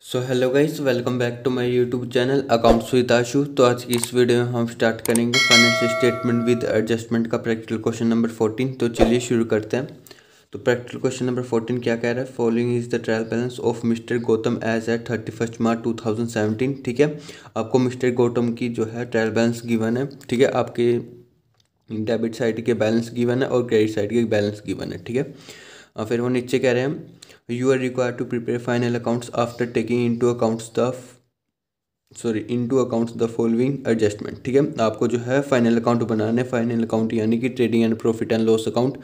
So hello guys, welcome back to my YouTube channel accounts with Ashu. तो आज की इस वीडियो में हम स्टार्ट करेंगे फाइनेंशियल स्टेटमेंट विद एडजस्टमेंट का प्रैक्टिकल क्वेश्चन नंबर 14। तो चलिए शुरू करते हैं। तो प्रैक्टिकल क्वेश्चन नंबर 14 क्या कह रहा है? Following is the trial balance of mister Gautam as at 31 March 2017। ठीक है, आपको मिस्टर गौतम की जो है ट्रायल बैलेंस गिवन है। ठीक है, आपके डेबिट साइड के बैलेंस गिवन है और क्रेडिट साइड के बैलेंस गिवन है। ठीक है, और फिर वो नीचे कह रहे हैं you are required to prepare final accounts after taking into accounts the following adjustment. ठीक है, आपको जो है फाइनल अकाउंट बनाना है। फाइनल अकाउंट यानी कि trading and profit and loss account,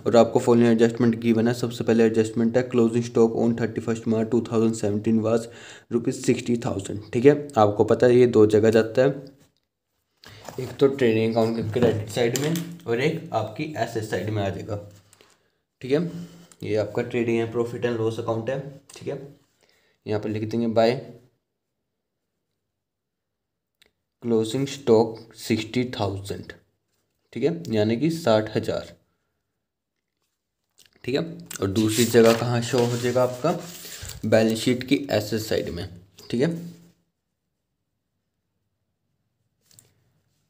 और आपको फॉलोइंग एडजस्टमेंट गिवन है। सबसे पहले एडजस्टमेंट है closing stock on 31 March 2017 was ₹60,000। ठीक है, आपको पता है ये दो जगह जाता है, एक तो ट्रेडिंग अकाउंट के क्रेडिट साइड में और एक आपकी एसेट साइड में आ जाएगा। ठीक है, ये आपका trading and profit and loss account है। ठीक है, यहाँ पर लिख देंगे बाय क्लोजिंग स्टॉक 60,000। ठीक है, यानी कि 60,000। ठीक है, और दूसरी जगह कहाँ शो हो जाएगा? आपका बैलेंस शीट की एसेट साइड में। ठीक है,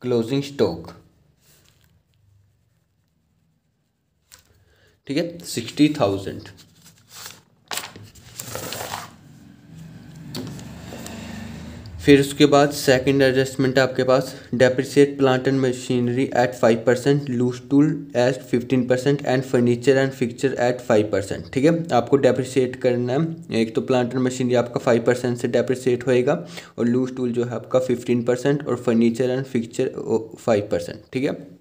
क्लोजिंग स्टॉक, ठीक है, 60,000। फिर उसके बाद सेकंड एडजस्टमेंट है आपके पास depreciate plant and machinery at 5%, loose tool at 15% and furniture and fixture at 5%। ठीक है, आपको डेप्रिसिएट करना है। एक तो प्लांट एंड मशीनरी आपका 5% से डेप्रिसिएट होएगा, और लूज टूल जो है आपका 15%, और फर्नीचर एंड फिक्चर 5%। ठीक है,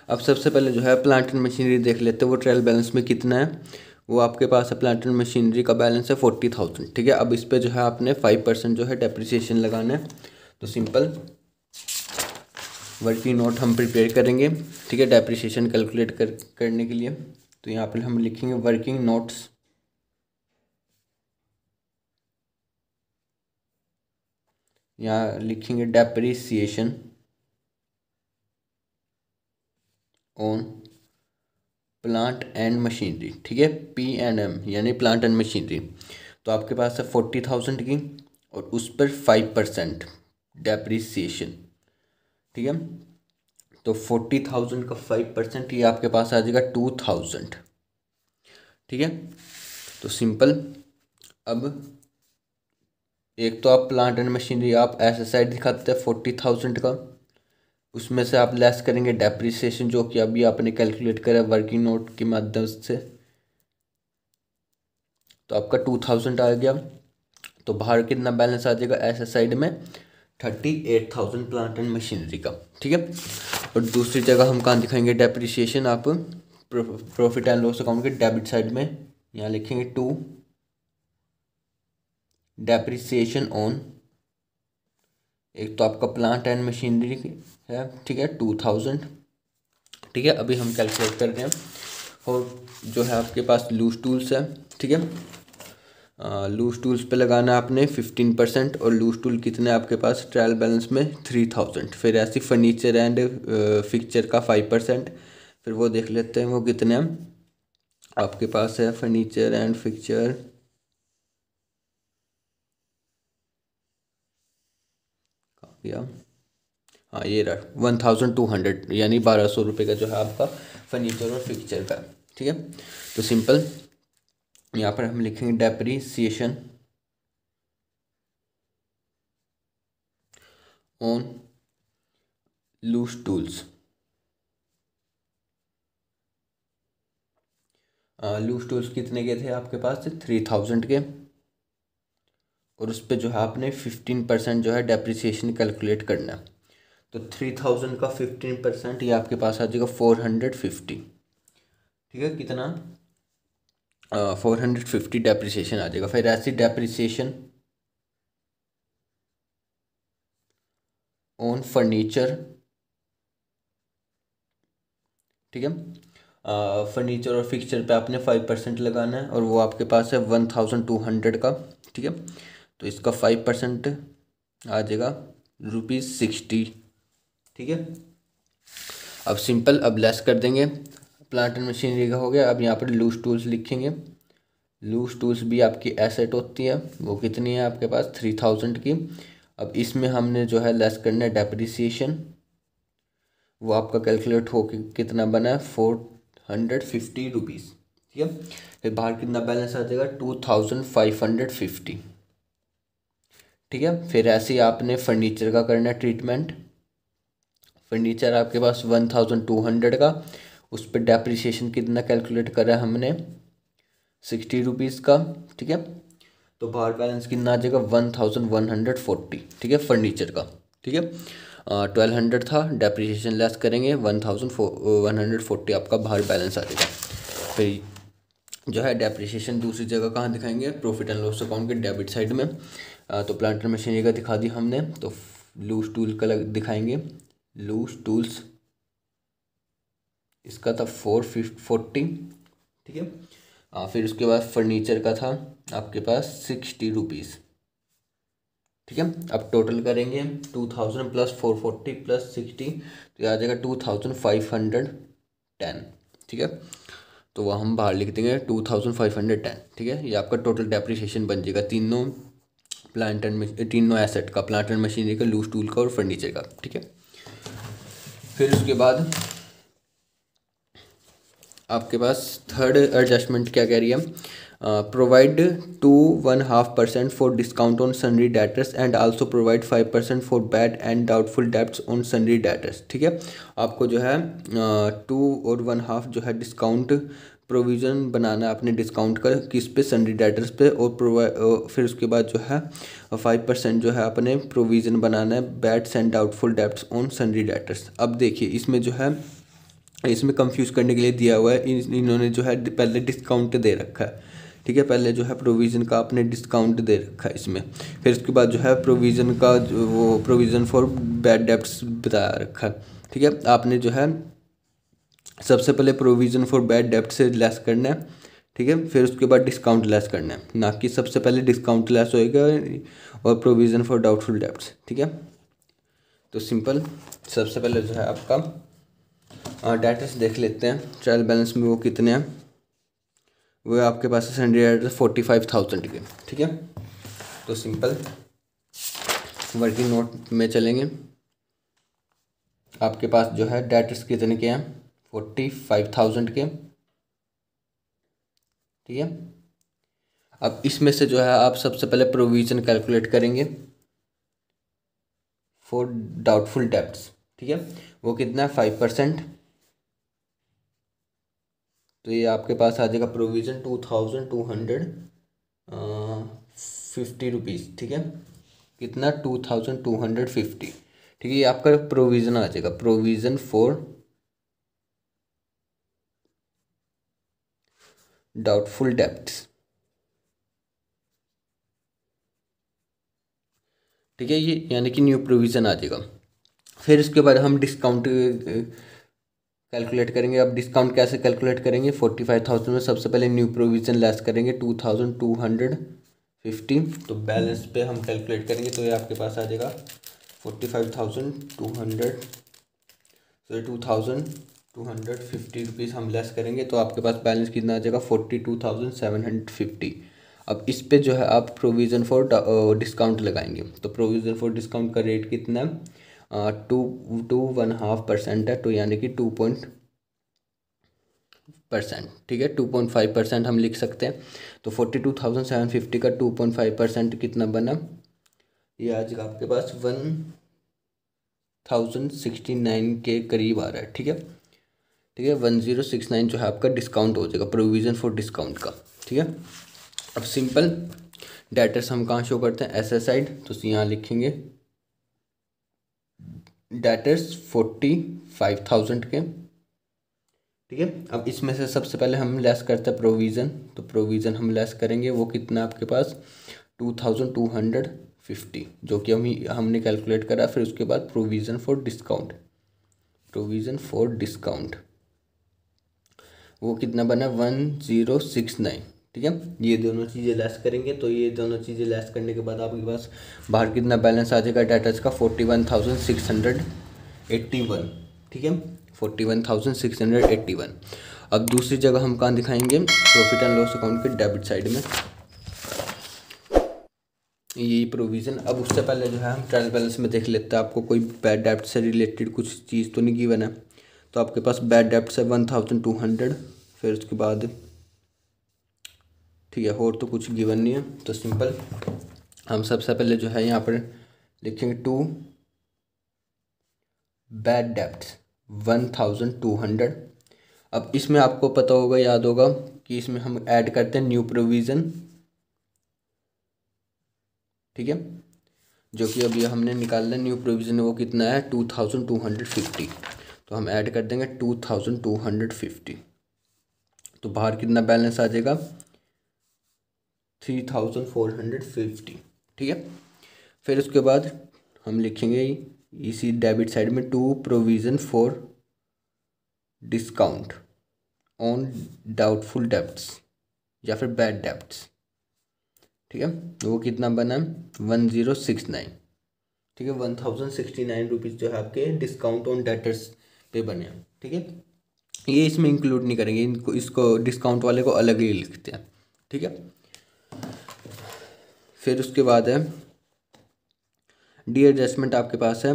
अब सबसे पहले जो है प्लांट एंड मशीनरी देख लेते हैं वो ट्रायल बैलेंस में कितना है। वो आपके पास है, प्लांट एंड मशीनरी का बैलेंस है 40,000। ठीक है, अब इस पे जो है आपने 5% जो है डेप्रिसिएशन लगाना है। तो सिंपल वर्किंग नोट हम प्रिपेयर करेंगे। ठीक है, डेप्रिसिएशन कैलकुलेट करने के लिए। तो यहाँ पर हम लिखेंगे वर्किंग नोट्स यहाँ लिखेंगे depreciation on plant and machinery. ठीक है, P&M यानी प्लांट एंड मशीनरी। तो आपके पास है 40,000 की, और उस पर 5% डेप्रिसिएशन। ठीक है, तो 40,000 का 5% ये आपके पास आ जाएगा 2,000। ठीक है, तो सिंपल अब एक तो आप प्लांट एंड मशीनरी आप ऐसे साइड दिखाते हैं 40,000 का, उसमें से आप लेस करेंगे डेप्रिसिएशन जो कि अभी आपने कैलकुलेट करा वर्किंग नोट के माध्यम से। तो आपका 2,000 आ गया। तो बाहर कितना बैलेंस आ जाएगा ऐसे साइड में? 38,000 प्लांट एंड मशीनरी का। ठीक है, और दूसरी जगह हम कहाँ दिखाएंगे डेप्रिसिएशन? आप प्रॉफिट एंड लॉस अकाउंट के डेबिट साइड में यहाँ लिखेंगे टू डेप्रिसिएशन ऑन, एक तो आपका प्लांट एंड मशीनरी है, ठीक है, 2,000। ठीक है, अभी हम कैलकुलेट कर रहे हैं। और जो है आपके पास लूज टूल्स है। ठीक है, लूज टूल्स पे लगाना आपने 15%, और लूज टूल कितने आपके पास ट्रायल बैलेंस में 3,000। फिर ऐसी फर्नीचर एंड फिक्चर का 5%। फिर वो देख लेते हैं वो कितने हैं आपके पास है। फर्नीचर एंड फिक्चर या हाँ ये रहा 1,200, यानी 1,200 का जो है आपका फर्नीचर और फिक्चर का। ठीक है, तो सिंपल यहाँ पर हम लिखेंगे depreciation on loose tools. Loose tools कितने के थे आपके पास? 3,000 के, और उस पर जो है आपने 15% जो है डेप्रिसिएशन कैलकुलेट करना है। तो 3,000 का 15% ये आपके पास आ जाएगा 450। ठीक है, कितना? 450 डेप्रिसिएशन आ जाएगा। फिर ऐसी डेप्रिसिएशन ऑन फर्नीचर। ठीक है, फर्नीचर और फिक्सचर पे आपने 5% लगाना है, और वो आपके पास है 1,200 का। ठीक है, तो इसका 5% आ जाएगा ₹60। ठीक है, अब सिंपल अब लेस कर देंगे। प्लांट एंड मशीनरी का हो गया। अब यहाँ पर लूज टूल्स लिखेंगे लूज टूल्स भी आपकी एसेट होती है, वो कितनी है आपके पास 3000 की। अब इसमें हमने जो है लेस करना है डेप्रिसिएशन, वो आपका कैलकुलेट हो कितना बना है 450 रुपीज़, ठीक है। फिर बाहर कितना बैलेंस आ जाएगा 2550, ठीक है। फिर ऐसे ही आपने फर्नीचर का करना है ट्रीटमेंट। फर्नीचर आपके पास 1200 का, उस पर डेप्रिसिएशन कितना कैलकुलेट करा है हमने 60 रुपीज़ का, ठीक है। तो बाहर बैलेंस कितना आ जाएगा 1140, ठीक है, फर्नीचर का, ठीक है। 1200 था, डेप्रिसिएशन लेस करेंगे 1140 आपका बाहर बैलेंस आ जाएगा। फिर जो है डेप्रिसिएशन दूसरी जगह कहाँ दिखाएंगे, प्रॉफिट एंड लॉस अकाउंट के डेबिट साइड में। तो प्लांट एंड मशीनरी का दिखा दी हमने, तो लूज टूल का दिखाएंगे। लूज टूल्स इसका था 440, ठीक है। फिर उसके बाद फर्नीचर का था आपके पास 60 रुपीज़, ठीक है। अब टोटल करेंगे 2000 प्लस 440 प्लस 60, तो ये आ जाएगा 2510, ठीक है। तो वह हम बाहर लिख देंगे 2510, ठीक है। ये आपका टोटल डेप्रिसिएशन बन जाएगा तीनों तीनों एसेट का, प्लांट एंड मशीनरी का, लूज टूल का और फर्नीचर का, ठीक है। फिर उसके बाद आपके पास थर्ड एडजस्टमेंट क्या कह रही है, provide 2.5% for discount on sundry debtors and also provide 5% for bad and doubtful debts on sundry debtors, ठीक है। आपको जो है 2.5 जो है डिस्काउंट प्रोविज़न बनाना है अपने डिस्काउंट का, किस पे, सनरी डेटर्स पे, और फिर उसके बाद जो है 5% जो है अपने प्रोविज़न बनाना है bads and doubtful debts on sundry debtors. अब देखिए इसमें जो है, इसमें कंफ्यूज करने के लिए दिया हुआ है, इन्होंने जो है पहले डिस्काउंट दे रखा है, ठीक है। पहले जो है प्रोविज़न का आपने डिस्काउंट दे रखा है इसमें, फिर उसके बाद जो है प्रोविज़न का वो प्रोविज़न फॉर बैड डेब्ट्स बताया रखा है, ठीक है। आपने जो है सबसे पहले प्रोविज़न फॉर बैड डेब्ट से लेस करना है, ठीक है। फिर उसके बाद डिस्काउंट लेस करना है, ना कि सबसे पहले डिस्काउंट लेस होएगा और प्रोविज़न फॉर डाउटफुल डेब्ट्स, ठीक है। तो सिंपल, सबसे पहले जो है आपका डेटर्स देख लेते हैं, ट्रायल बैलेंस में वो कितने हैं। वो आपके पास है सनरी डेटर्स 45,000 के, ठीक है। तो सिंपल वर्किंग नोट में चलेंगे, आपके पास जो है डेटर्स कितने के हैं 45,000 के, ठीक है। अब इसमें से जो है आप सबसे पहले प्रोविज़न कैलकुलेट करेंगे फॉर डाउटफुल डेब्ट्स, ठीक है। वो कितना है 5%, तो ये आपके पास आ जाएगा प्रोविज़न 2250 रुपीज़, ठीक है। कितना 2250, ठीक है। ये आपका प्रोविज़न आ जाएगा, प्रोविज़न फॉर डाउटफुल डेब्ट्स, ठीक है। ये यानी कि न्यू प्रोविज़न आ जाएगा। फिर इसके बाद हम डिस्काउंट कैलकुलेट करेंगे। अब डिस्काउंट कैसे कैलकुलेट करेंगे, 45,000 में सबसे पहले न्यू प्रोविज़न लेस करेंगे 2250, तो बैलेंस पे हम कैलकुलेट करेंगे, तो ये आपके पास आ जाएगा 2250 रुपीज़ हम लेस करेंगे, तो आपके पास बैलेंस कितना आ जाएगा 42,750। अब इस पे जो है आप प्रोविज़न फॉर डिस्काउंट लगाएंगे, तो प्रोविज़न फॉर डिस्काउंट का रेट कितना है 2.5% है, तो यानी कि 2%, ठीक है। 2.5% हम लिख सकते हैं, तो 42,750 का 2.5% कितना बना, ये आज आपके पास 1069 के करीब आ रहा है, ठीक है, ठीक है। 1069 जो है आपका डिस्काउंट हो जाएगा प्रोविज़न फॉर डिस्काउंट का, ठीक है। अब सिंपल डेटर्स हम कहाँ शो करते हैं, एसेट साइड, तो यहाँ लिखेंगे डेटर्स 45,000 के, ठीक है। अब इसमें से सबसे पहले हम लेस करते हैं प्रोविज़न, तो प्रोविज़न हम लेस करेंगे, वो कितना आपके पास 2250, जो कि हमने कैलकुलेट करा। फिर उसके बाद provision for discount, provision for discount वो कितना बना 1069, ठीक है। ये दोनों चीज़ें लेस करेंगे, तो ये दोनों चीज़ें लेस करने के बाद आपके पास बाहर कितना बैलेंस आ जाएगा डेटर्स का 41,681, ठीक है, 41,681। अब दूसरी जगह हम कहाँ दिखाएंगे, प्रॉफिट एंड लॉस अकाउंट के डेबिट साइड में, यही प्रोविज़न। अब उससे पहले जो है हम ट्रायल बैलेंस में देख लेते हैं, आपको कोई बैड डेब्ट से रिलेटेड कुछ चीज़ तो नहीं गिवन है। तो आपके पास बैड डेब्ट है 1200, फिर उसके बाद ठीक है और तो कुछ गिवन नहीं है, तो सिंपल हम सबसे पहले जो है यहाँ पर लिखेंगे 2 बैड डेब्ट्स 1200। अब इसमें आपको पता होगा, याद होगा कि इसमें हम ऐड करते हैं न्यू प्रोविज़न, ठीक है, जो कि अभी हमने निकालना है न्यू प्रोविज़न, वो कितना है 2250। तो हम ऐड कर देंगे 2250, तो बाहर कितना बैलेंस आ जाएगा 3450, ठीक है। फिर उसके बाद हम लिखेंगे इसी डेबिट साइड में 2 provision for discount on doubtful debts या फिर बैड डेब्ट्स, ठीक है। वो कितना बना 1069, ठीक है, 1069 रुपीज़ जो है आपके डिस्काउंट ऑन डेटर्स पे बने हैं, ठीक है। ये इसमें इंक्लूड नहीं करेंगे, इनको इसको डिस्काउंट वाले को अलग ही लिखते हैं, ठीक है। फिर उसके बाद है डी एडजस्टमेंट आपके पास है,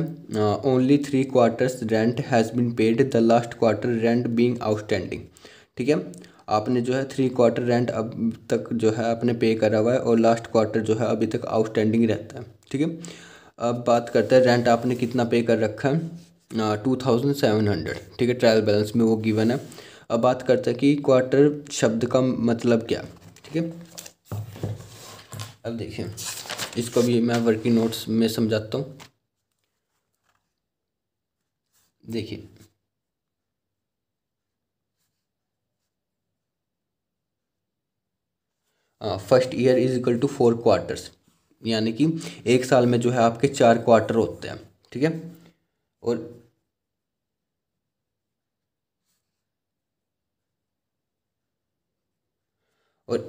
only 3 quarters rent has been paid, the last quarter rent being outstanding, ठीक है। आपने जो है 3 क्वार्टर रेंट अब तक जो है आपने पे करा हुआ है और लास्ट क्वार्टर जो है अभी तक आउटस्टैंडिंग रहता है, ठीक है। अब बात करते हैं रेंट आपने कितना पे कर रखा है 2700, ठीक है, ट्रायल बैलेंस में वो गिवन है। अब बात करते हैं कि क्वार्टर शब्द का मतलब क्या, ठीक है। अब देखिए इसको भी मैं वर्किंग नोट्स में समझाता हूँ। देखिए first year is equal to 4 quarters, यानी कि एक साल में जो है आपके 4 क्वार्टर होते हैं, ठीक है। और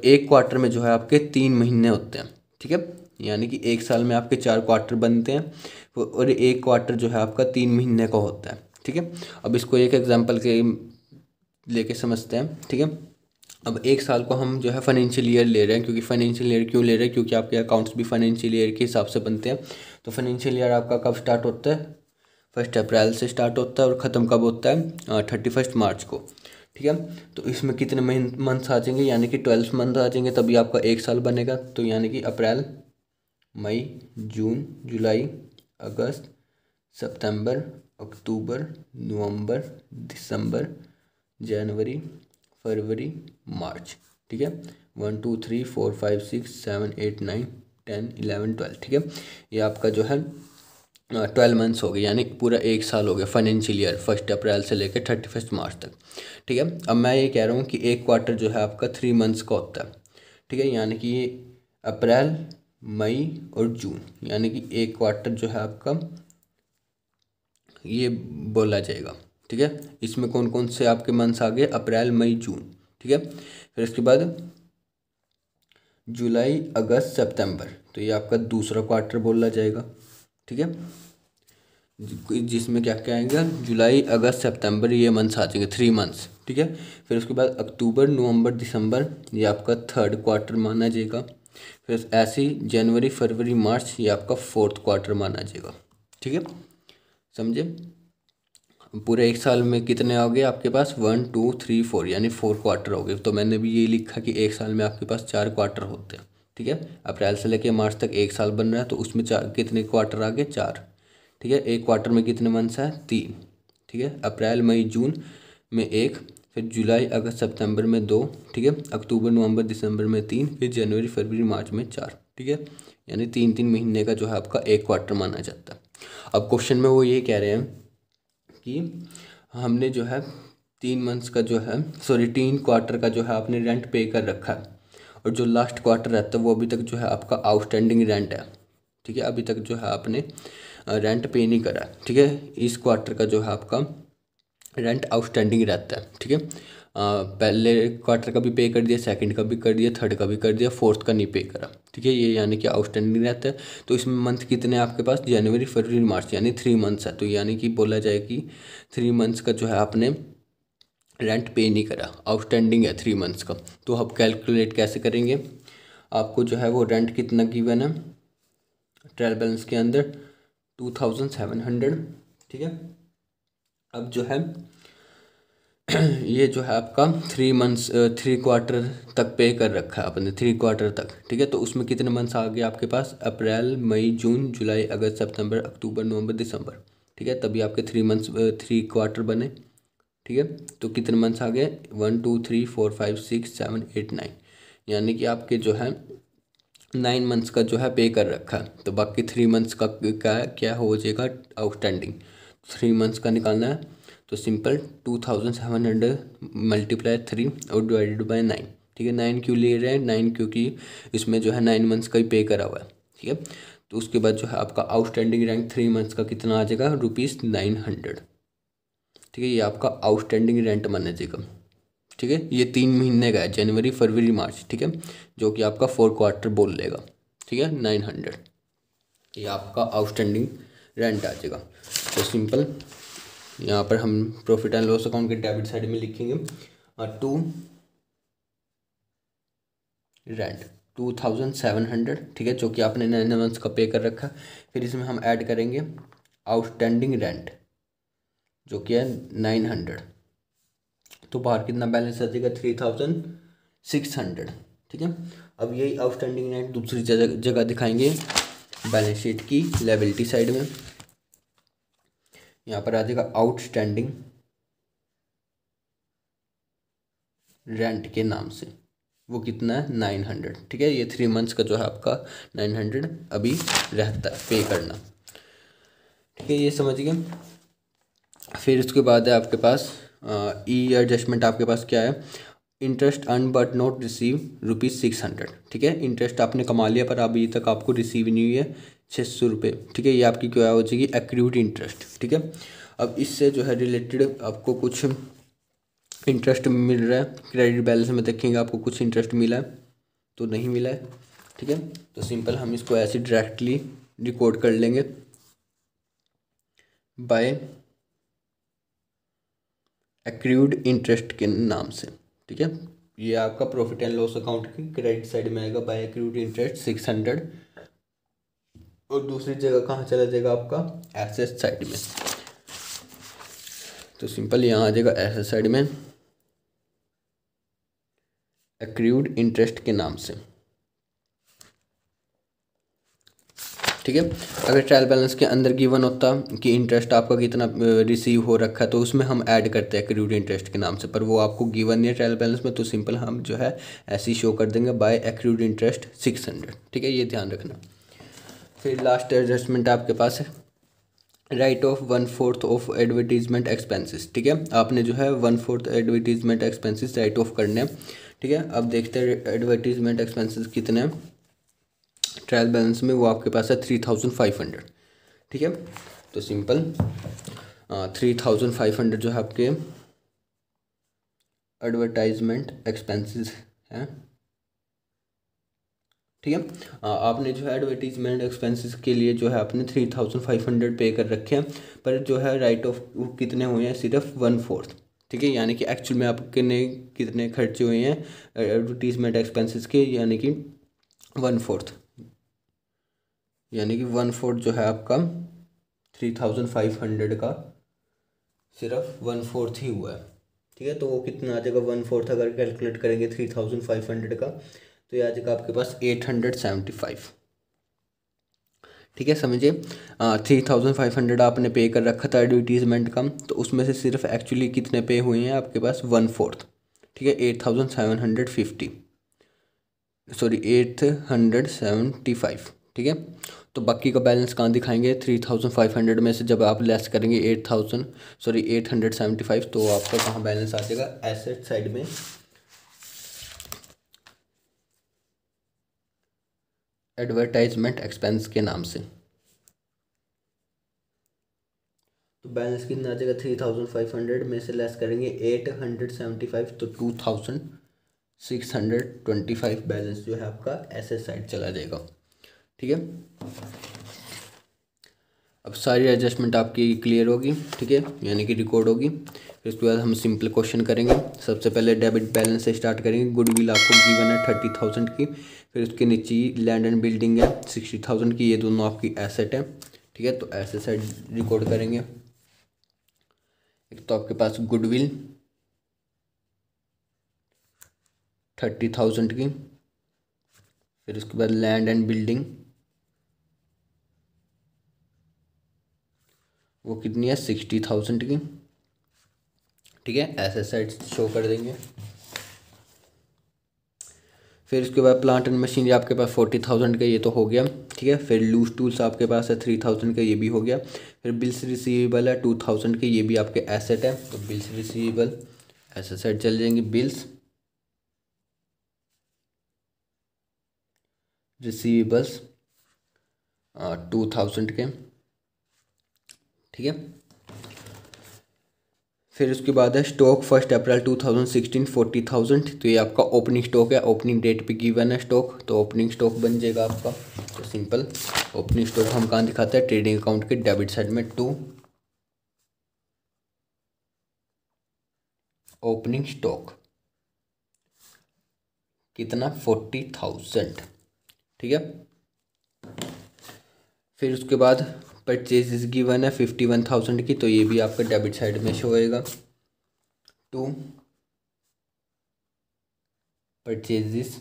एक क्वार्टर में जो है आपके 3 महीने होते हैं, ठीक है। यानी कि एक साल में आपके 4 क्वार्टर बनते हैं और एक क्वार्टर जो है आपका 3 महीने का होता है, ठीक है। अब इसको एक एग्जांपल के लेके समझते हैं, ठीक है। अब एक साल को हम जो है फाइनेंशियल ईयर ले रहे हैं, क्योंकि फाइनेंशियल ईयर क्यों ले रहे हैं, क्योंकि आपके अकाउंट्स भी फाइनेंशियल ईयर के हिसाब से बनते हैं। तो फाइनेंशियल ईयर आपका कब स्टार्ट होता है 1 अप्रैल से स्टार्ट होता है और ख़त्म कब होता है 31 मार्च को, ठीक है। तो इसमें कितने मंथ्स आ जाएंगे, यानी कि 12 मंथ आ जाएंगे, तभी आपका एक साल बनेगा। तो यानी कि अप्रैल मई जून जुलाई अगस्त सितंबर अक्टूबर नवंबर दिसंबर जनवरी फरवरी मार्च, ठीक है। 1 2 3 4 5 6 7 8 9 10 11 12, ठीक है। ये आपका जो है 12 मंथ्स हो गए, यानी पूरा एक साल हो गया फाइनेंशियल ईयर 1 अप्रैल से लेकर 31 मार्च तक, ठीक है। अब मैं ये कह रहा हूँ कि एक क्वार्टर जो है आपका 3 मंथ्स का होता है, ठीक है। यानी कि ये अप्रैल मई और जून, यानी कि एक क्वार्टर जो है आपका ये बोला जाएगा, ठीक है। इसमें कौन कौन से आपके मंथ्स आ गए अप्रैल मई जून, ठीक है। फिर इसके बाद जुलाई अगस्त सितंबर, तो ये आपका दूसरा क्वार्टर बोला जाएगा, ठीक है। जिसमें क्या क्या आएगा जुलाई अगस्त सितंबर, ये मंथ्स आ जाएंगे 3 मंथ्स, ठीक है। फिर उसके बाद अक्टूबर नवंबर दिसंबर, ये आपका थर्ड क्वार्टर माना जाएगा। फिर ऐसे ही जनवरी फरवरी मार्च, ये आपका फोर्थ क्वार्टर माना जाएगा, ठीक है। समझे, पूरे एक साल में कितने आ गए आपके पास 1 2 3 4, यानी 4 क्वार्टर हो गए। तो मैंने भी ये लिखा कि एक साल में आपके पास 4 क्वार्टर होते हैं, ठीक है। अप्रैल से लेकर मार्च तक एक साल बन रहा है, तो उसमें चार कितने क्वार्टर आ गए 4, ठीक है। एक क्वार्टर में कितने मंथ्स हैं 3, ठीक है। अप्रैल मई जून में 1, फिर जुलाई अगस्त सितंबर में 2, ठीक है। अक्टूबर नवंबर दिसंबर में 3, फिर जनवरी फरवरी मार्च में 4, ठीक है। यानी 3 महीने का जो है आपका एक क्वार्टर माना जाता है। अब क्वेश्चन में वो ये कह रहे हैं कि हमने जो है 3 मंथ्स का जो है 3 क्वार्टर का जो है आपने रेंट पे कर रखा है, और जो लास्ट क्वार्टर रहता है वो अभी तक जो है आपका आउटस्टैंडिंग रेंट है, ठीक है। अभी तक जो है आपने रेंट पे नहीं करा, ठीक है। इस क्वार्टर का जो है आपका रेंट आउटस्टैंडिंग रहता है, ठीक है। पहले क्वार्टर का भी पे कर दिया, सेकंड का भी कर दिया, थर्ड का भी कर दिया, फोर्थ का नहीं पे करा, ठीक है। ये यानी कि आउटस्टैंडिंग रहता है। तो इसमें मंथ कितने हैं आपके पास जनवरी फरवरी मार्च, यानी 3 मंथ्स है। तो यानी कि बोला जाए कि 3 मंथ्स का जो है आपने रेंट पे नहीं करा, आउटस्टैंडिंग है 3 मंथ्स का, तो आप कैलकुलेट कैसे करेंगे? आपको जो है वो रेंट कितना गिवन है ट्रायल बैलेंस के अंदर, 2700, ठीक है। अब जो है ये जो है आपका 3 मंथ्स 3 क्वार्टर तक पे कर रखा है आपने, 3 क्वार्टर तक, ठीक है। तो उसमें कितने मंथ्स आ गए आपके पास? अप्रैल, मई, जून, जुलाई, अगस्त, सितंबर, अक्टूबर, नवंबर, दिसंबर, ठीक है। तभी आपके 3 मंथ्स 3 क्वार्टर बने, ठीक है। तो कितने मंथ्स आ गए? 1 2 3 4 5 6 7 8 9, यानी कि आपके जो है 9 मंथ्स का जो है पे कर रखा है। तो बाकी 3 मंथ्स का क्या हो जाएगा आउटस्टैंडिंग, 3 मंथ्स का निकालना है। तो सिंपल 2700 मल्टीप्लाई 3 और डिवाइडेड बाय 9, ठीक है। 9 क्यों ले रहे हैं? 9 क्योंकि इसमें जो है 9 मंथ्स का ही पे करा हुआ है, ठीक है। तो उसके बाद जो है आपका आउटस्टैंडिंग रैंक 3 मंथ्स का कितना आ जाएगा? ₹900, ठीक है। ये आपका आउटस्टैंडिंग रेंट माना जाएगा, ठीक है। ये 3 महीने का है, जनवरी, फरवरी, मार्च, ठीक है, जो कि आपका 4 क्वार्टर बोल लेगा, ठीक है। 900 ये आपका आउटस्टैंडिंग रेंट आ जाएगा। तो सिंपल यहाँ पर हम प्रॉफिट एंड लॉस अकाउंट के डेबिट साइड में लिखेंगे टू रेंट 2700, ठीक है, जो कि आपने 9 मंथ्स का पे कर रखा। फिर इसमें हम ऐड करेंगे आउटस्टैंडिंग रेंट, जो कि है 900। तो बाहर कितना बैलेंस आ जाएगा? 3600, ठीक है। अब यही आउटस्टैंडिंग रेंट दूसरी जगह दिखाएंगे बैलेंस शीट की लायबिलिटी साइड में। यहाँ पर आ जाएगा आउटस्टैंडिंग रेंट के नाम से, वो कितना है? 900, ठीक है। ये 3 मंथ्स का जो है आपका 900 अभी रहता है पे करना, ठीक है, ये समझ गए। फिर उसके बाद है आपके पास ई एडजस्टमेंट, आपके पास क्या है? Interest earn but not receive ₹600, ठीक है। इंटरेस्ट आपने कमा लिया पर अभी तक आपको रिसीव नहीं हुई है 600 रुपये, ठीक है। ये आपकी क्या हो जाएगी? एक्रूड इंटरेस्ट, ठीक है। अब इससे जो है रिलेटेड आपको कुछ इंटरेस्ट मिल रहा है, क्रेडिट बैलेंस में देखेंगे आपको कुछ इंटरेस्ट मिला है तो नहीं मिला है, ठीक है। तो सिंपल हम इसको ऐसे डायरेक्टली रिकॉर्ड कर लेंगे बाय एक्रूड इंटरेस्ट के नाम से, ठीक है। ये आपका प्रॉफिट एंड लॉस अकाउंट की क्रेडिट साइड में आएगा बाय एक्रूड इंटरेस्ट 600, और दूसरी जगह कहाँ चला जाएगा आपका? एसेट साइड में। तो सिंपल यहाँ आ जाएगा एसेट साइड में एक्रूड इंटरेस्ट के नाम से, ठीक है। अगर ट्रायल बैलेंस के अंदर गिवन होता कि इंटरेस्ट आपका कितना रिसीव हो रखा है तो उसमें हम ऐड करते हैं एक्रूड इंटरेस्ट के नाम से, पर वो आपको गिवन नहीं है ट्रायल बैलेंस में, तो सिंपल हम जो है ऐसे ही शो कर देंगे बाय एक्रूड इंटरेस्ट 600, ठीक है, ये ध्यान रखना। फिर लास्ट एडजस्टमेंट आपके पास है right of 1/4 of advertisement expenses, ठीक है। आपने जो है 1/4 एडवर्टीजमेंट एक्सपेंसेस राइट ऑफ करने हैं, ठीक है। अब देखते हैं एडवर्टीजमेंट एक्सपेंसेस कितने हैं ट्रायल बैलेंस में। वो आपके पास है 3500, ठीक है। तो सिंपल 3500 जो है आपके एडवर्टाइजमेंट एक्सपेंसेस हैं, ठीक है। आपने जो है एडवर्टीजमेंट एक्सपेंसेस के लिए जो है आपने 3500 पे कर रखे हैं, पर जो है राइट ऑफ कितने हुए हैं? सिर्फ 1/4, ठीक है। यानी कि एक्चुअल में आपके कितने खर्चे हुए हैं एडवर्टीजमेंट एक्सपेंसेस के? यानी कि 1/4, यानी कि 1/4 जो है आपका 3500 का सिर्फ 1/4 ही हुआ है, ठीक है। तो वो कितना आ जाएगा? 1/4 अगर कैलकुलेट करेंगे 3500 का, तो ये आ जाएगा आपके पास 875, ठीक है, समझिए। 3500 आपने पे कर रखा था एडवर्टीजमेंट का, तो उसमें से सिर्फ एक्चुअली कितने पे हुए हैं आपके पास? 1/4, ठीक है, 8750, सॉरी 875, ठीक है। तो बाकी का बैलेंस कहाँ दिखाएंगे? 3500 में से जब आप लेस करेंगे 875, तो आपका कहाँ बैलेंस आ जाएगा? एसेट साइड में एडवर्टाइजमेंट एक्सपेंस के नाम से। तो बैलेंस कितना आ जाएगा? 3500 में से लेस करेंगे 875, तो 2625 बैलेंस जो है आपका एसेट साइड चला जाएगा, ठीक है। अब सारी एडजस्टमेंट आपकी क्लियर होगी, ठीक है, यानी कि रिकॉर्ड होगी। फिर उसके बाद हम सिंपल क्वेश्चन करेंगे। सबसे पहले डेबिट बैलेंस से स्टार्ट करेंगे। गुडविल आपको गिवन है 30,000 की। फिर उसके नीचे लैंड एंड बिल्डिंग है 60,000 की, ये दोनों आपकी एसेट है, ठीक है। तो एसेट साइड रिकॉर्ड करेंगे। एक तो आपके पास गुडविल 30,000 की, फिर उसके बाद लैंड एंड बिल्डिंग वो कितनी है 60,000 की, ठीक है, ऐसे साइड शो कर देंगे। फिर उसके बाद प्लांट एंड मशीनरी आपके पास 40,000 का, ये तो हो गया, ठीक है। फिर लूज टूल्स आपके पास है 3,000 का, ये भी हो गया। फिर बिल्स रिसीवेबल है 2,000 के, ये भी आपके एसेट है। तो बिल्स रिसीवेबल ऐसे साइड चल जाएंगे। बिल्स रिसीवेबल्स 2,000 के, ठीक है। फिर उसके बाद है स्टॉक 1 अप्रैल 2016 40,000। तो ये आपका ओपनिंग स्टॉक है, ओपनिंग डेट पे गिवन है स्टॉक, तो ओपनिंग स्टॉक बन जाएगा आपका। तो सिंपल ओपनिंग स्टॉक हम कहाँ दिखाते हैं, ट्रेडिंग अकाउंट के डेबिट साइड में, टू ओपनिंग स्टॉक कितना 40,000, ठीक है। फिर उसके बाद परचेजेस गिवन है 51,000 की, तो ये भी आपका डेबिट साइड में शो होएगा। टू परचेजेस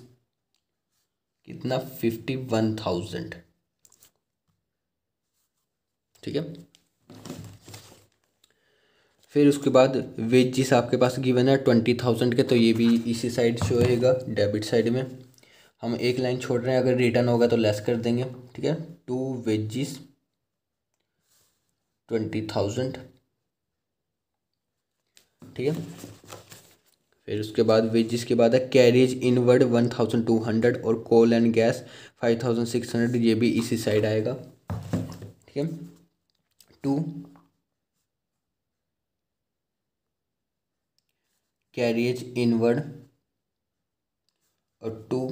कितना 51,000, ठीक है। फिर उसके बाद वेजेस आपके पास गिवन है 20,000 के, तो ये भी इसी साइड शो होएगा डेबिट साइड में। हम एक लाइन छोड़ रहे हैं, अगर रिटर्न होगा तो लेस कर देंगे, ठीक है। टू वेजेस 20,000, ठीक है। फिर उसके बाद वेजेस के बाद है कैरेज इनवर्ड 1,200 और कोल एंड गैस 5,600, ये भी इसी साइड आएगा, ठीक है। टू कैरेज इनवर्ड और to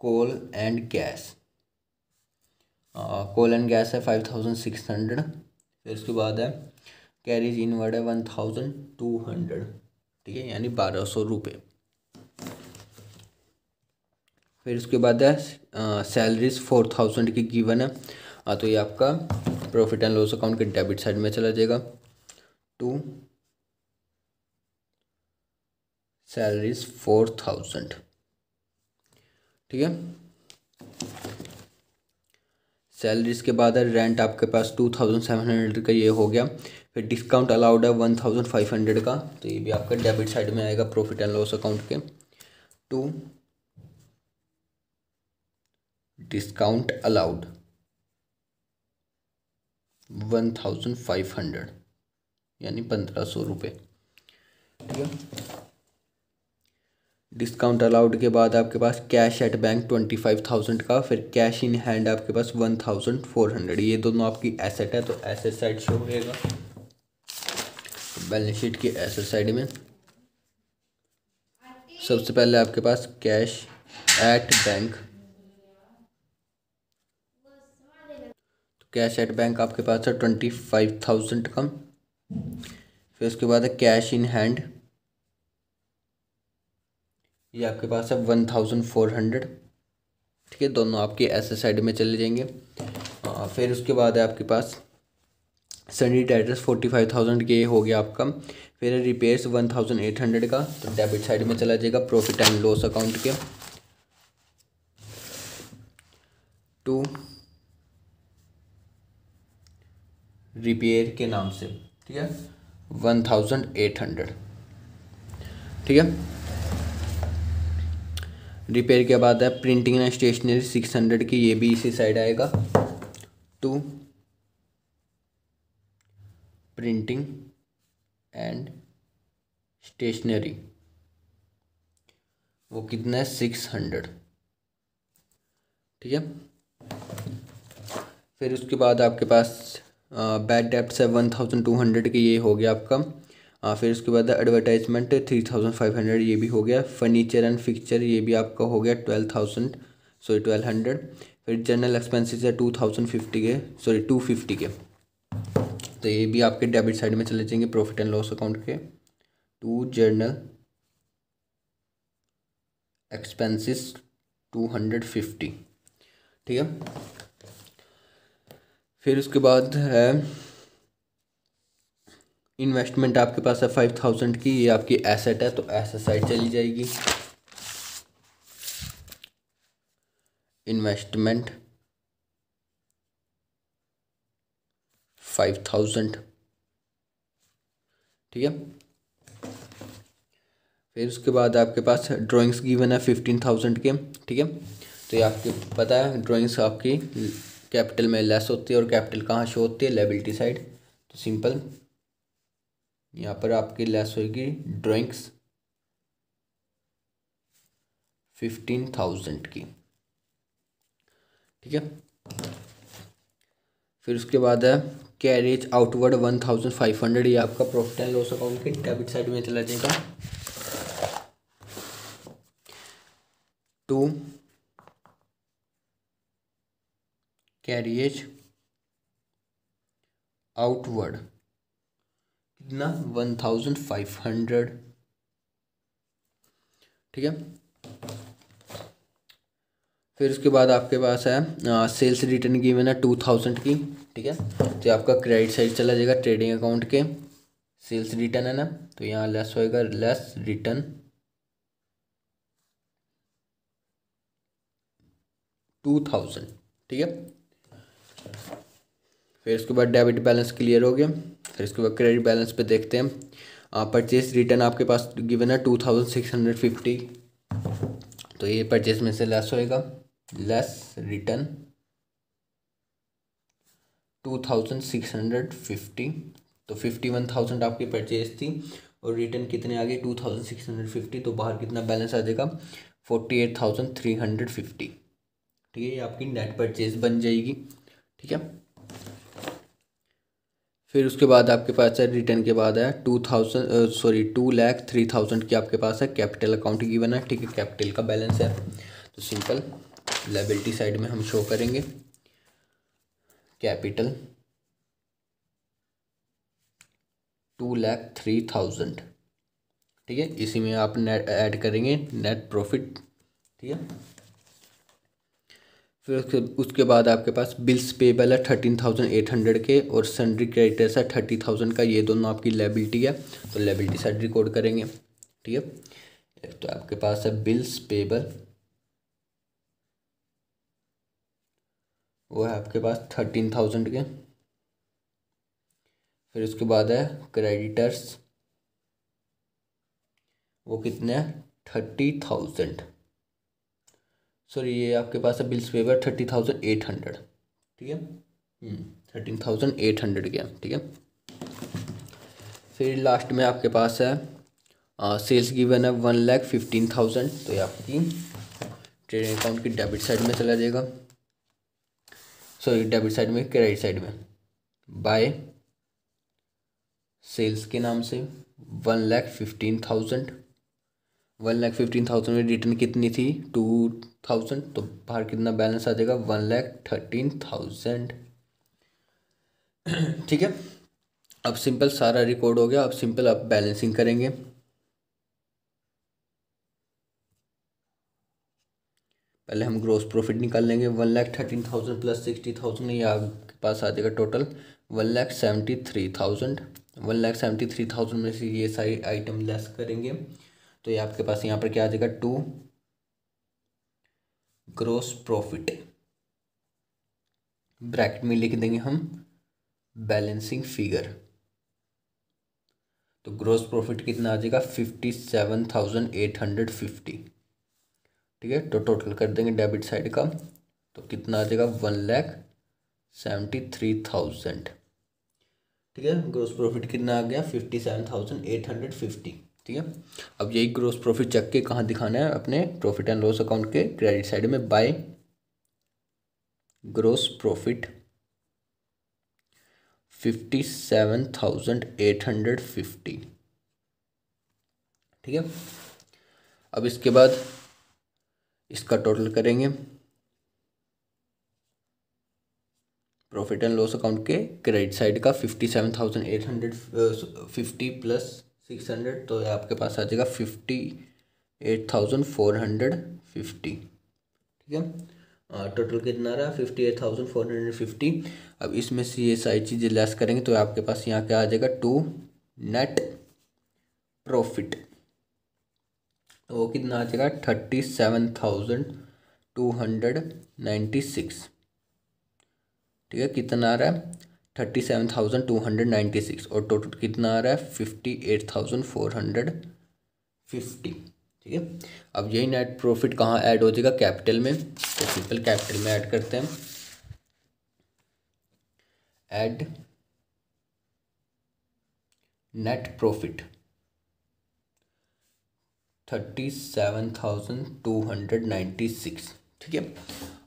coal and gas, coal and gas है 5,600। फिर उसके बाद है कैरेज इनवर्ड है 1,200, ठीक है, यानी 1,200 रुपये। फिर उसके बाद है सैलरीज 4,000 की गिवन है, तो ये आपका प्रॉफिट एंड लॉस अकाउंट के डेबिट साइड में चला जाएगा। टू सैलरीज 4,000, ठीक है। सैलरीज के बाद है रेंट आपके पास 2,700 का, ये हो गया। फिर डिस्काउंट अलाउड है 1,500 का, तो ये भी आपका डेबिट साइड में आएगा प्रॉफिट एंड लॉस अकाउंट के। टू डिस्काउंट अलाउड 1,500, यानी 1,500 रुपये, ठीक है। डिस्काउंट अलाउड के बाद आपके पास कैश एट बैंक 25,000 का, फिर कैश इन हैंड आपके पास 1,400, ये दोनों आपकी एसेट है, तो एसेट साइड शो होएगा बैलेंस शीट की एसेट साइड में। सबसे पहले आपके पास कैश एट बैंक, तो कैश एट बैंक आपके पास है 25,000 का। फिर उसके बाद है कैश इन हैंड, ये आपके पास है 1,400, ठीक है, दोनों आपके एसेट साइड में चले जाएंगे। फिर उसके बाद है आपके पास सनी डेटर्स 45,000 के, हो गया आपका। फिर रिपेयर्स 1,800 का, तो डेबिट साइड में चला जाएगा प्रॉफिट एंड लॉस अकाउंट के। टू रिपेयर के नाम से, ठीक है, 1,800, ठीक है। रिपेयर के बाद है प्रिंटिंग एंड स्टेशनरी 600 की, ये भी इसी साइड आएगा। टू प्रिंटिंग एंड स्टेशनरी वो कितना है 600, ठीक है। फिर उसके बाद आपके पास बैड डेप्ट्स है 1,200 के, ये हो गया आपका। फिर उसके बाद एडवर्टाइजमेंट 3,500, ये भी हो गया। फर्नीचर एंड फिक्चर, ये भी आपका हो गया 12,000 1200। फिर जनरल एक्सपेंसेस है 2050 के, सॉरी 250 के, तो ये भी आपके डेबिट साइड में चले जाएंगे प्रॉफिट एंड लॉस अकाउंट के। टू जर्नल एक्सपेंसेस 250, ठीक है। फिर उसके बाद है इन्वेस्टमेंट, आपके पास है 5000 की, ये आपकी एसेट है तो एसेट साइड चली जाएगी। इन्वेस्टमेंट 5000, ठीक है। फिर उसके बाद आपके पास ड्राइंग्स गिवन है 15000 के, ठीक है। तो ये आपके पता है ड्राइंग्स आपकी कैपिटल में लेस होती है, और कैपिटल कहाँ शो होती है, लायबिलिटी साइड। तो सिंपल यहाँ पर आपकी लेस होगी ड्राइंग्स 15000 की, ठीक है। फिर उसके बाद है कैरेज आउटवर्ड 1500, ये आपका प्रॉफिट एंड लॉस अकाउंट के डेबिट साइड में चला जाएगा। टू कैरिएज आउटवर्ड कितना 1500, ठीक है। फिर उसके बाद आपके पास है सेल्स रिटर्न गिवन है 2000 की, ठीक है। तो आपका क्रेडिट साइड चला जाएगा ट्रेडिंग अकाउंट के, सेल्स रिटर्न है ना, तो यहाँ लेस होएगा लेस रिटर्न 2000, ठीक है। फिर उसके बाद डेबिट बैलेंस क्लियर हो गया। फिर उसके बाद क्रेडिट बैलेंस पे देखते हैं। परचेज रिटर्न आपके पास गिवन है 2650, तो ये परचेज में से लेस होएगा, लेस रिटर्न 2650। तो 51,000 आपकी परचेज थी और रिटर्न कितने आ गए 2650, तो बाहर कितना बैलेंस आ जाएगा 48,350, ठीक है। ये आपकी नेट परचेज बन जाएगी, ठीक है। फिर उसके बाद आपके पास है रिटर्न के बाद है 2,03,000 की आपके पास है कैपिटल अकाउंट गिवन है, ठीक है। कैपिटल का बैलेंस है, तो सिंपल लायबिलिटी साइड में हम शो करेंगे कैपिटल 2,03,000, ठीक है। इसी में आप नेट ऐड करेंगे नेट प्रॉफिट, ठीक है। फिर उसके बाद आपके पास बिल्स पेबल है 13,800 के, और सन्ड्री क्रेडिटर्स है 30,000 का, ये दोनों आपकी लायबिलिटी है, तो लायबिलिटी साइड रिकॉर्ड करेंगे, ठीक है। तो आपके पास है बिल्स पेबल, वो है आपके पास 13,000 के। फिर उसके बाद है क्रेडिटर्स, वो कितने हैं 30,000, सॉरी ये आपके पास है बिल्स पेबल 30,800, ठीक है। 13,800 के, ठीक है। फिर लास्ट में आपके पास है सेल्स गिवन है 1,15,000, तो ये आपकी ट्रेडिंग अकाउंट की डेबिट साइड में चला जाएगा, सॉरी डेबिट साइड में, क्रेडिट साइड में, बाय सेल्स के नाम से 1,15,000। 1,15,000 में रिटर्न कितनी थी 2,000, तो बाहर कितना बैलेंस आ जाएगा 1,13,000, ठीक है। अब सिंपल सारा रिकॉर्ड हो गया। अब सिंपल आप बैलेंसिंग करेंगे। पहले हम ग्रोस प्रॉफिट निकाल लेंगे, 1,13,000 प्लस 60,000, ये आपके पास आ जाएगा टोटल 1,73,000। 1,73,000 में से ये सारी आइटम लेस करेंगे, तो ये आपके पास यहाँ पर क्या आ जाएगा 2 ग्रोस प्रॉफिट, ब्रैकेट में लिख देंगे हम बैलेंसिंग फिगर। तो ग्रोस प्रॉफिट कितना आ जाएगा 57,850, ठीक है। तो टोटल कर देंगे डेबिट साइड का, तो कितना आ जाएगा 1,73,000, ठीक है। ग्रोस प्रॉफिट कितना आ गया 57,850, ठीक है। अब यही ग्रोस प्रॉफिट चेक के कहाँ दिखाना है, अपने प्रॉफिट एंड लॉस अकाउंट के क्रेडिट साइड में, बाय ग्रोस प्रॉफिट 57,850, ठीक है। अब इसके बाद इसका टोटल करेंगे, प्रॉफिट एंड लॉस अकाउंट के क्रेडिट साइड का 57,850 प्लस 600, तो आपके पास आ जाएगा 58,450। ठीक है, टोटल कितना रहा 58,450। अब इसमें से ये सारी चीज़ें लेस करेंगे तो आपके पास यहाँ क्या आ जाएगा टू नेट प्रॉफिट, तो वो कितना आ जाएगा 37,296। ठीक है, कितना आ रहा है 37,296 और टोटल कितना आ रहा है 58,450। ठीक है, अब यही नेट प्रॉफिट कहाँ ऐड हो जाएगा कैपिटल में, तो सिंपल कैपिटल में ऐड करते हैं। Add net profit 37,296। ठीक है,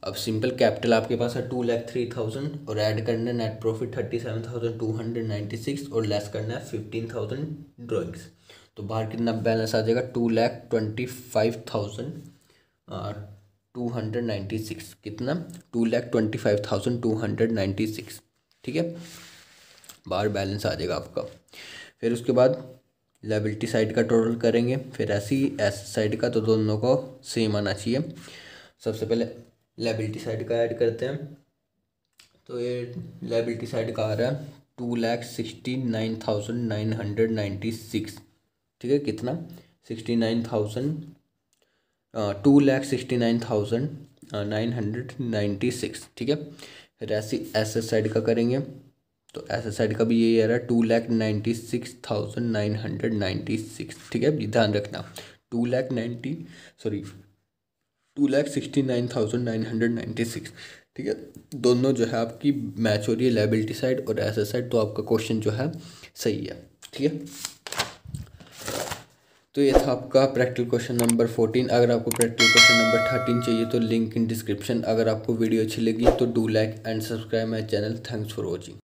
अब सिंपल कैपिटल आपके पास है 2,03,000 और ऐड करना है नेट प्रॉफिट 37,296 और लेस करना है 15,000 ड्रॉइंग्स, तो बाहर कितना बैलेंस आ जाएगा 2,25,296। कितना 2,25,296। ठीक है, बाहर बैलेंस आ जाएगा आपका। फिर उसके बाद लायबिलिटी साइड का टोटल करेंगे, फिर ऐसी एसेट साइड का, तो दोनों को सेम आना चाहिए। सबसे पहले लायबिलिटी साइड का ऐड करते हैं, तो ये लायबिलिटी साइड का आ रहा है 2,69,996। ठीक है, कितना 2,69,996। ठीक है, फिर ऐसी एसेट साइड का करेंगे, तो एसेट साइड का भी यही आ रहा है 2,96,996। ठीक है, ध्यान रखना 2,69,996। ठीक है, दोनों जो है आपकी मैच हो रही है लायबिलिटी साइड और एसेट साइड, तो आपका क्वेश्चन जो है सही है। ठीक है, तो ये था आपका प्रैक्टिकल क्वेश्चन नंबर 14। अगर आपको प्रैक्टिकल क्वेश्चन नंबर 13 चाहिए तो लिंक इन डिस्क्रिप्शन। अगर आपको वीडियो अच्छी लगी तो do like and subscribe my channel. Thanks for watching.